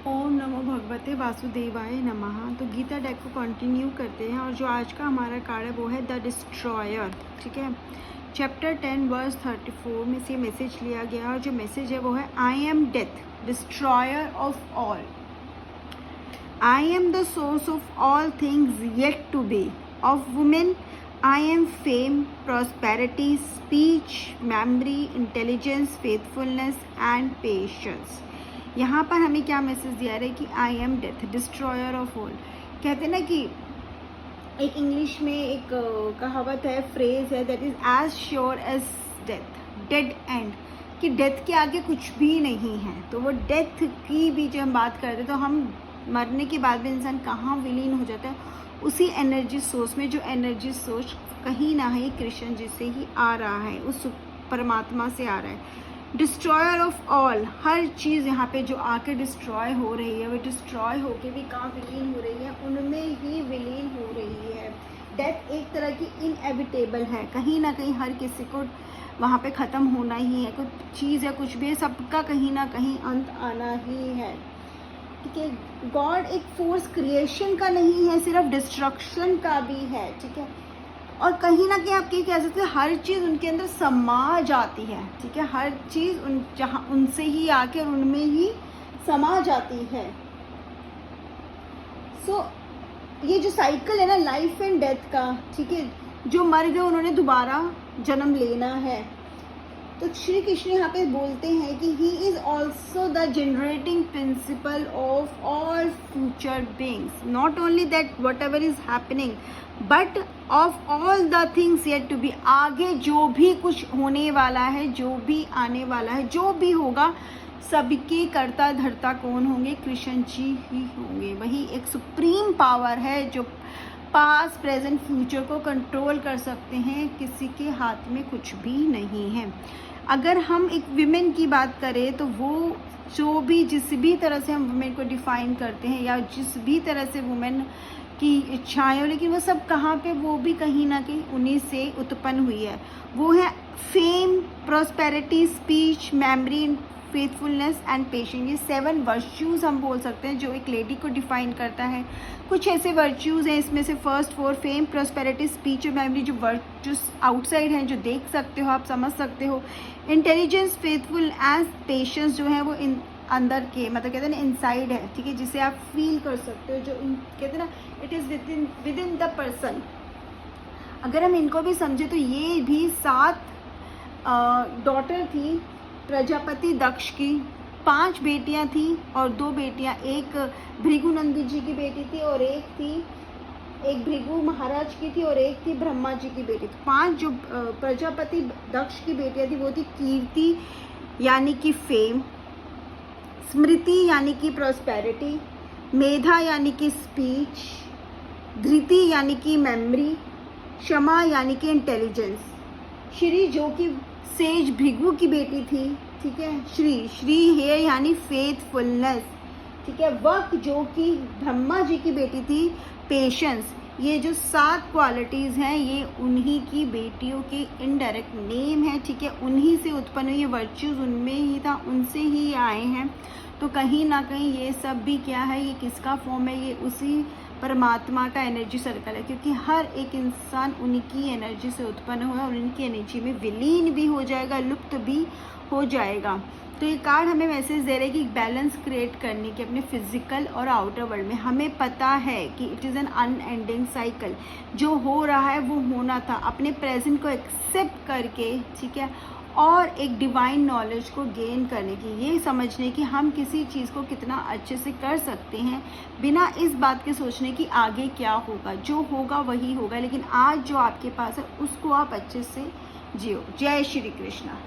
ओम नमो भगवते वासुदेवाय नमः। तो गीता डेक को कंटिन्यू करते हैं और जो आज का हमारा कार्ड है वो है द डिस्ट्रॉयर। ठीक है, चैप्टर 10 वर्स 34 में से मैसेज लिया गया और जो मैसेज है वो है I am death destroyer of all, I am the source of all things yet to be, of women I am fame, prosperity, speech, memory, intelligence, faithfulness and patience. यहाँ पर हमें क्या मैसेज दिया रहा है कि I am death destroyer of all. कहते हैं ना कि एक इंग्लिश में एक कहावत है, फ्रेज है, that is as sure as death, dead end, कि डेथ के आगे कुछ भी नहीं है। तो वो डेथ की भी जब हम बात करते हैं तो हम मरने के बाद भी इंसान कहाँ विलीन हो जाता है, उसी एनर्जी सोर्स में, जो एनर्जी सोर्स कहीं ना कहीं कृष्ण जी से ही आ रहा है, उस परमात्मा से आ रहा है। डिस्ट्रॉयर ऑफ ऑल, हर चीज़ यहाँ पे जो आके डिस्ट्रॉय हो रही है वो डिस्ट्रॉय होके भी कहाँ विलीन हो रही है, उनमें ही विलीन हो रही है। डेथ एक तरह की इनएविटेबल है, कहीं ना कहीं हर किसी को वहाँ पे ख़त्म होना ही है। कुछ चीज़ है, कुछ भी है, सबका कहीं ना कहीं अंत आना ही है। ठीक है, गॉड एक फोर्स क्रिएशन का नहीं है, सिर्फ डिस्ट्रक्शन का भी है। ठीक है, और कहीं ना कहीं आप ये कह सकते हैं हर चीज़ उनके अंदर समा जाती है। ठीक है, हर चीज़ जहाँ उनसे ही आके और उनमें ही समा जाती है। ये जो साइकिल है ना लाइफ एंड डेथ का, ठीक है, जो मर गए उन्होंने दोबारा जन्म लेना है। तो श्री कृष्ण यहाँ पे बोलते हैं कि he is also the generating principle of all future beings, not only that whatever is happening but of all the things yet to be. आगे जो भी कुछ होने वाला है, जो भी आने वाला है, जो भी होगा, सबके कर्ता धर्ता कौन होंगे? कृष्ण जी ही होंगे। वही एक सुप्रीम पावर है जो पास्ट प्रेजेंट फ्यूचर को कंट्रोल कर सकते हैं, किसी के हाथ में कुछ भी नहीं है। अगर हम एक विमेन की बात करें तो वो जो भी जिस भी तरह से हम वुमेन को डिफाइन करते हैं या जिस भी तरह से वुमेन की इच्छाएं हो, लेकिन वो सब कहाँ पे, वो भी कहीं ना कहीं उन्हीं से उत्पन्न हुई है। वो है fame, prosperity, speech, memory, faithfulness and patience. ये 7 वर्च्यूज़ हम बोल सकते हैं जो एक लेडी को डिफाइन करता है। कुछ ऐसे वर्च्यूज़ हैं, इसमें से फर्स्ट 4 फेम, प्रॉस्पेरिटी, स्पीच और मेमोरी, जो वर्च्यूज आउटसाइड हैं, जो देख सकते हो, आप समझ सकते हो। इंटेलिजेंस, फेथफुल एंड पेशेंस जो है वो इन अंदर के, मतलब कहते हैं ना इनसाइड है। ठीक है, जिसे आप फील कर सकते हो, जो कहते हैं ना it is with in the person. अगर हम इनको भी समझे तो ये भी 7 डॉटर थी प्रजापति दक्ष की, 5 बेटियां थी और 2 बेटियां, एक भृगुनंदी जी की बेटी थी और एक भृगु महाराज की थी और एक थी ब्रह्मा जी की बेटी थी। 5 जो प्रजापति दक्ष की बेटियां थी वो थी कीर्ति यानी कि फेम, स्मृति यानी कि प्रॉस्पेरिटी, मेधा यानी कि स्पीच, धृति यानी कि मेमोरी, क्षमा यानी कि इंटेलिजेंस, श्री जो कि सेज भृगु की बेटी थी। ठीक है, श्री है यानी फेथफुलनेस। ठीक है, वक जो कि ब्रह्मा जी की बेटी थी, पेशेंस। ये जो 7 क्वालिटीज़ हैं ये उन्हीं की बेटियों के इनडायरेक्ट नेम है। ठीक है, उन्हीं से उत्पन्न हुई, ये वर्च्यूज़ उनमें ही था, उनसे ही आए हैं। तो कहीं ना कहीं ये सब भी क्या है, ये किसका फॉर्म है? ये उसी परमात्मा का एनर्जी सर्कल है, क्योंकि हर एक इंसान उनकी एनर्जी से उत्पन्न हुआ और उनकी एनर्जी में विलीन भी हो जाएगा, लुप्त भी हो जाएगा। तो ये कार्ड हमें मैसेज दे रहे हैं कि बैलेंस क्रिएट करने की अपने फिजिकल और आउटर वर्ल्ड में। हमें पता है कि it is an unending cycle, जो हो रहा है वो होना था। अपने प्रेजेंट को एक्सेप्ट करके, ठीक है, और एक डिवाइन नॉलेज को गेन करने की, ये समझने की हम किसी चीज़ को कितना अच्छे से कर सकते हैं बिना इस बात के सोचने कि आगे क्या होगा। जो होगा वही होगा, लेकिन आज जो आपके पास है उसको आप अच्छे से जियो। जय श्री कृष्णा।